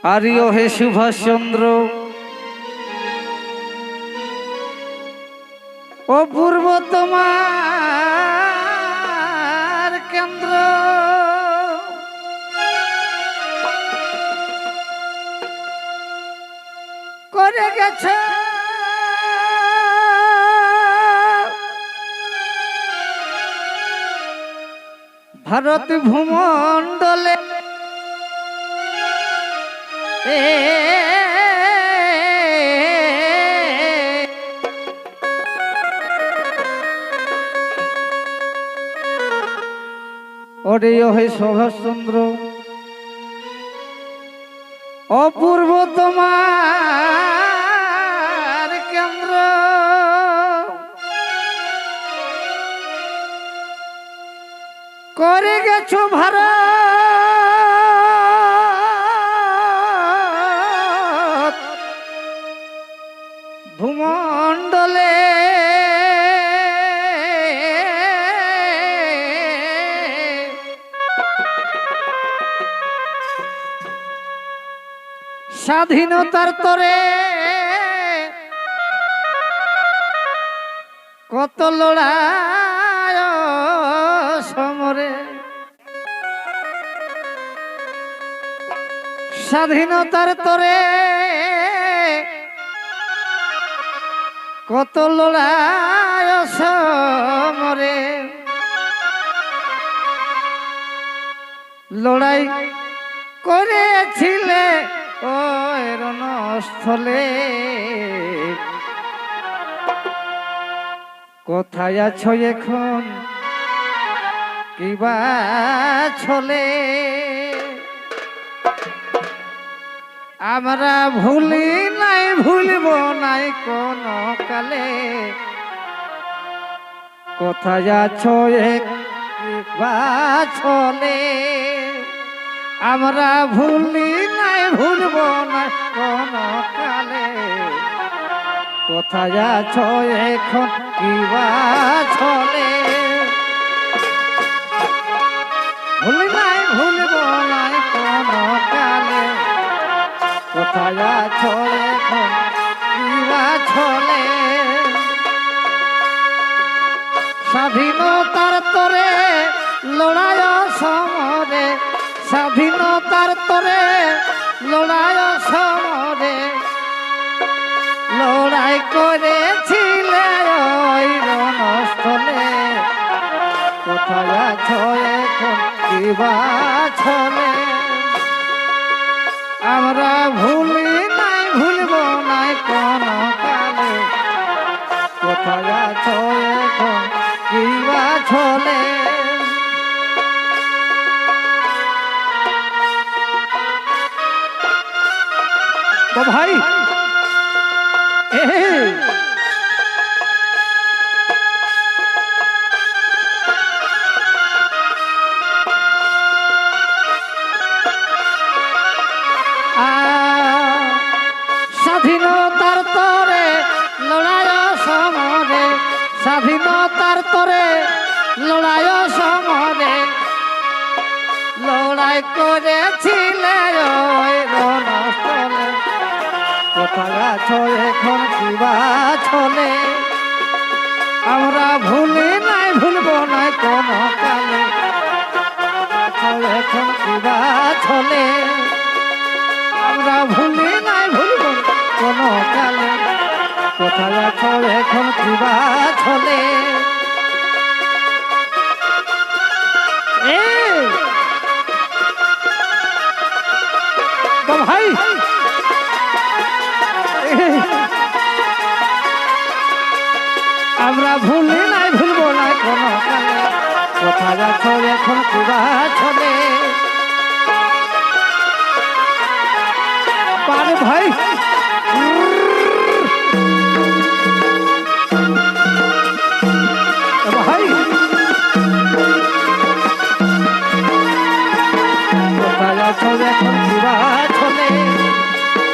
Arroyo হে সুভাষচন্দ্র ও পূর্ব তোমার কেন্দ্র করে গেছে ভারত ভূমণ্ডলে ওরে হে সুভাষচন্দ্র অপূর্ব তোমার কেন্দ্র করে গেছো ভারত ভূমণ্ডলে স্বাধীনতার তরে কত লড়াই সমরে স্বাধীনতার তরে কত লড়াই সমরে লড়াই করেছিলে ওই রণস্থলে কোথায় আছো এখন কিবা ছলে আমরা ভুলি নাই ভুলব নাই কোন কালে কোথায় আছো কিবা ছলে আমরা ভুলি নাই ভুলব না কোন কালে কোথায় আছো এখন কিবা ছলে ভুলি নাই ভুলব না কোন কালে কোথায় আছো এখন কিবা ছলে স্বাধীনতার তরে লড়াই সমরে স্বাধীনতার তরে লড়াই সমরে লড়াই করেছিলে ওই রণস্থলে কোথায় আছো এখন কিবা ছলে আমরা ভুলি নাই ভুলব নাই কোন কালে কোথায় আছো এখন কিবা ছলে তো ভাই স্বাধীনতার তরে লড়াই সমরে স্বাধীনতার তরে লড়াই সমরে লড়াই করেছিলে ওই রণস্থলে কোথায় আছো এখন কিবা ছলে আমরা ভুলি নাই ভুলব না কোন কালে এখন কিবা ছলে আমরা ভুলি নাই ভুলব কোন কালে কোথায় আছো এখন কিবা ছলে ভাই আমরা ভুলি নাই ভুলব না কোন কালে কোথায় আছো এখন কিবা ছলে পারে ভাই ভাই কোথায় আছো এখন কিবা ছলে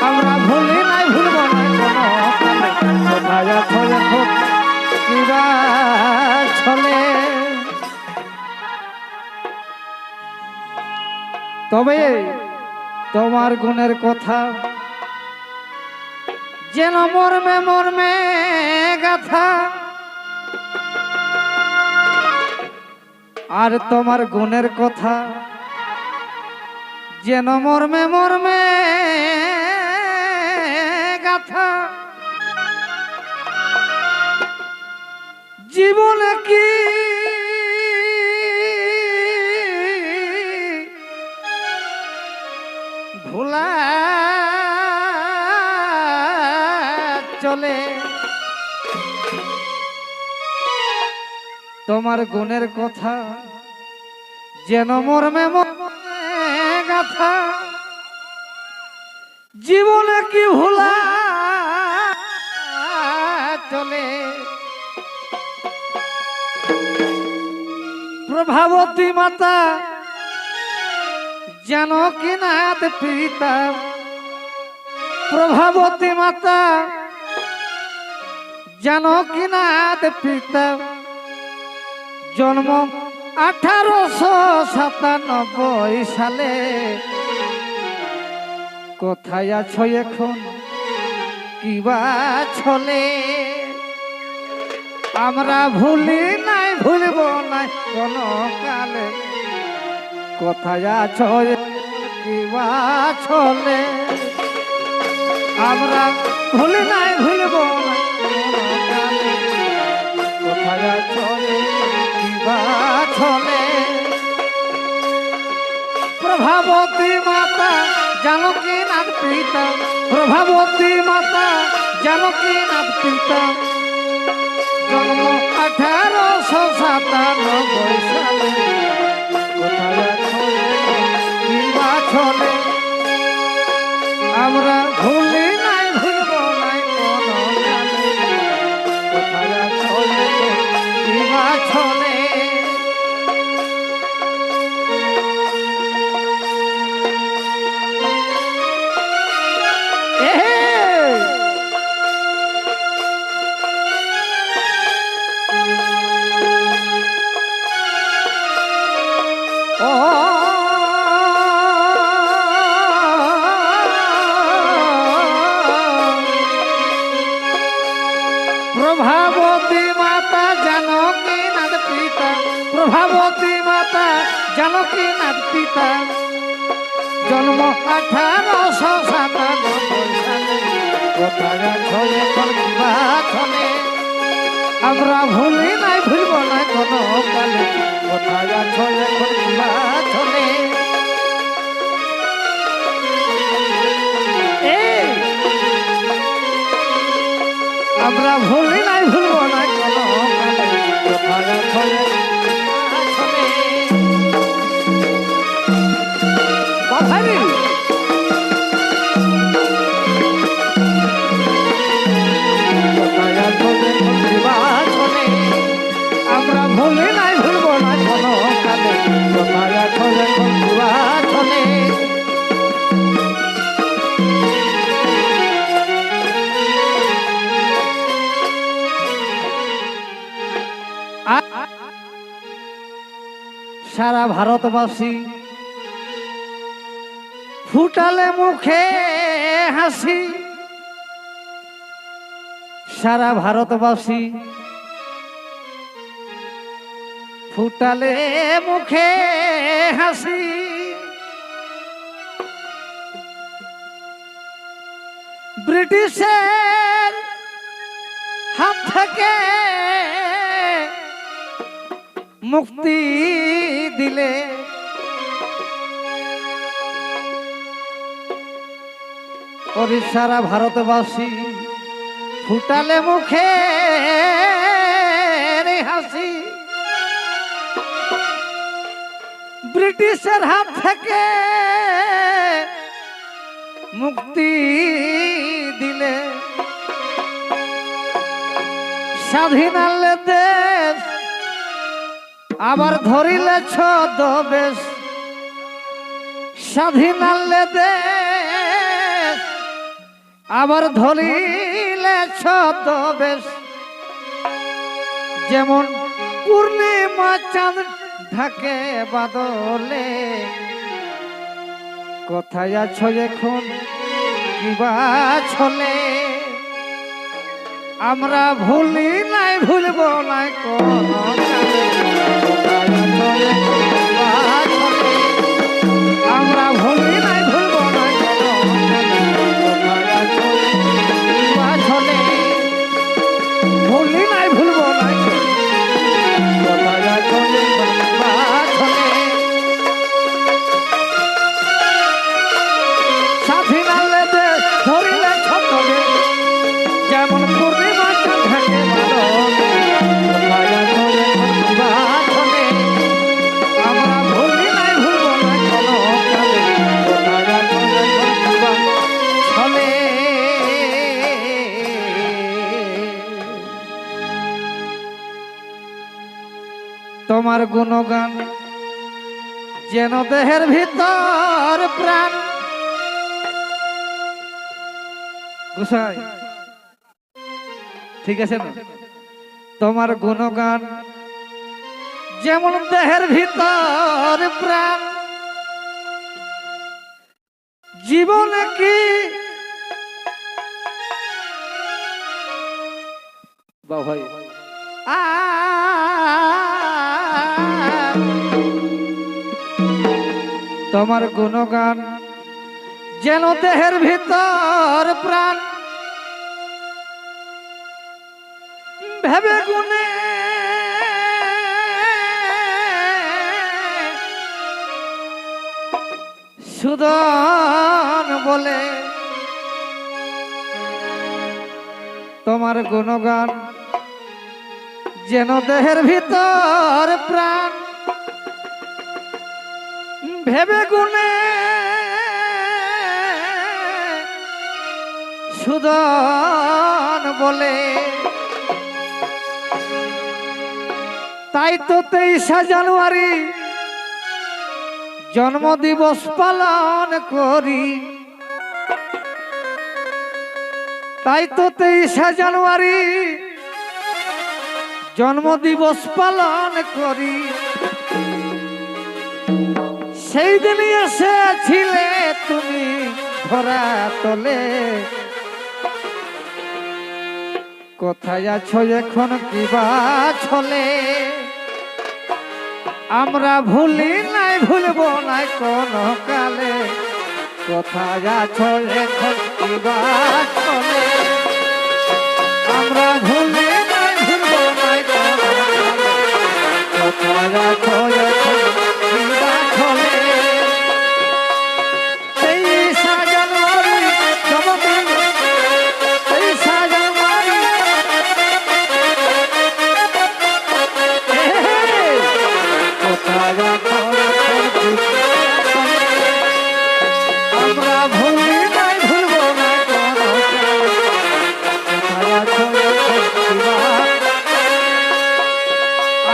আমরা ভুলি নাই ভুলব না কোন কালে কোথায় আছো এখন কিবা ছলে তবে তোমার গুণের কথা যেন মর্মে মর্মে গাথা, আর তোমার গুণের কথা যেন মর্মে মর্মে গাথা। জীবনে কি ভোলা চলে, তোমার গুণের কথা যেন মর্মে মর্মে গাথা। জীবনে কি ভোলা চলে, প্রভাবতী মাতা জানকী নাথ পিতা, প্রভাবতী মাতা জানকী নাথ পিতা। জন্ম 1897 সালে। কোথায় আছো এখন কিবা ছলে, আমরা ভুলি নাই ভুলব না কোনো কালে। কোথায় আছো কিবা ছলে, আমরা ভুলি নাই ভুলব না কোনো কালে। কোথায় আছো কিবা ছলে, প্রভাবতী মাতা জানকী নাথ পিতা, প্রভাবতী মাতা জানকী নাথ পিতা। জন্ম 1897 সালে। কোথায় আছো কিবা ছলে, আমরা ভুলি নাই ভুলব নাই কোনো কালে। কোথায় আছো কিবা ছলে। প্রভাবতী মাতা জানকী নাথ পিতা, প্রভাবতী মাতা জানকী নাথ পিতা। জন্ম 1897 সালে। কোথায় আছো এখন কিবা ছলে, আমরা ভুলি নাই ভুলব না কোনো কালে। কোথায় আছো এখন কিবা ছলে। আমরা ভুলি নাই ভুলব না কোনো কালে। কোথায় আছো কিবা ছলে। বাবারি কোথায় আছো এখন কিবা ছলে, আমরা ভুলি নাই ভুলব না কোনো কালে। কোথায় আছো এখন কিবা ছলে। সারা ভারতবাসী ফুটালে মুখে হাসি, সারা ভারতবাসী ফুটালে মুখে হাসি। ব্রিটিশের হাত থেকে মুক্তি দিলে, সারা ভারতবাসী ফুটালে মুখে হাসি। ব্রিটিশের হাত থেকে মুক্তি দিলে, স্বাধীন দেশ আবার ধরিলে ছদ্মবেশ। স্বাধীন দেশ আবার ধরিলে ছদ্মবেশ। যেমন পূর্ণিমা চাঁদ ঢাকে বাদলে, কোথায় আছো এখন কিবা ছলে আমরা ভুলি নাই ভুলব নাই কোনো কালে। কোথায় আছো এখন কিবা ছলে আমরা ভুলি নাই ভুলব নাই কোনো কালে। কোথায় আছো কিবা ছলে ভুলি নাই ভুলব নাই কোথায় আছো এখন কিবা ছলে। সাথী নালে দে ধরিলে ছতলে যেমন পূর্ণিমা চাঁদ থাকে ভালো। কোথায় আছো এখন কিবা ছলে আমরা ভুলি নাই ভুলব নাই কোনো কালে। কোথায় আছো এখন কিবা ছলে। তোমার গুণগান যেন দেহের ভিতর প্রাণ। গোসাই ঠিক আছে না? তোমার গুণগান যেমন দেহের ভিতর প্রাণ। জীবনে কি ভাই তোমার গুণগান যেন দেহের ভিতর প্রাণ। ভেবে গুনে সুদন বলে তোমার গুণগান যেন দেহের ভিতর প্রাণ। ভেবে গুনে সুদন বলে তাই তো 23শে জানুয়ারি জন্মদিবস পালন করি। তাই তো 23শে জানুয়ারি জন্মদিবস পালন করি। সেই দিন এসেছিলে তুমি ধরা তলে। কোথায় আছো এখন কিবা ছলে আমরা ভুলি নাই ভুলব নাই কোনো কালে। কোথায় আছো এখন কিবা ছলে আমরা ভুলি নাই ভুলব নাই কোনো কালে। কোথায় আছো এখন কিবা ছলে। 23শে জানুয়ারি জন্মদিন 23শে জানুয়ারি কোথায় আছো এখন আমরা ভুলি নাই ভুলব নাই কোনো কালে। কোথায় আছো এখন কিবা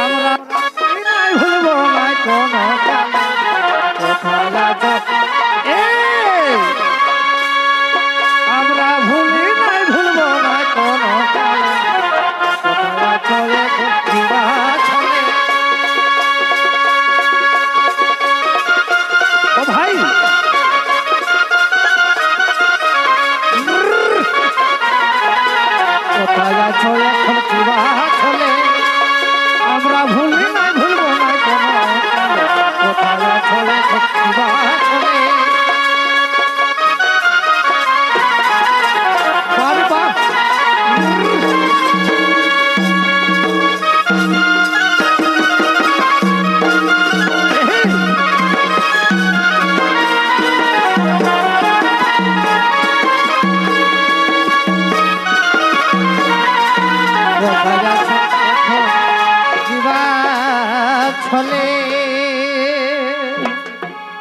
আমরা ভুলি নাই ভুলব নাই কোনো কালে। কোথায় আছো আমরা ভুলি নাই ভুলব নাই কোনো কালে। কোথায় আছো এখন কিবা ছলে। ও ভাই কোথায় আছো এখন কিবা ছলে আমরা ভুলি নাই ভুলব নাই কোনো কালে। কোথায় আছো এখন কিবা ছলে। বারবার কোথায় আছো এখন কিবা ছলে।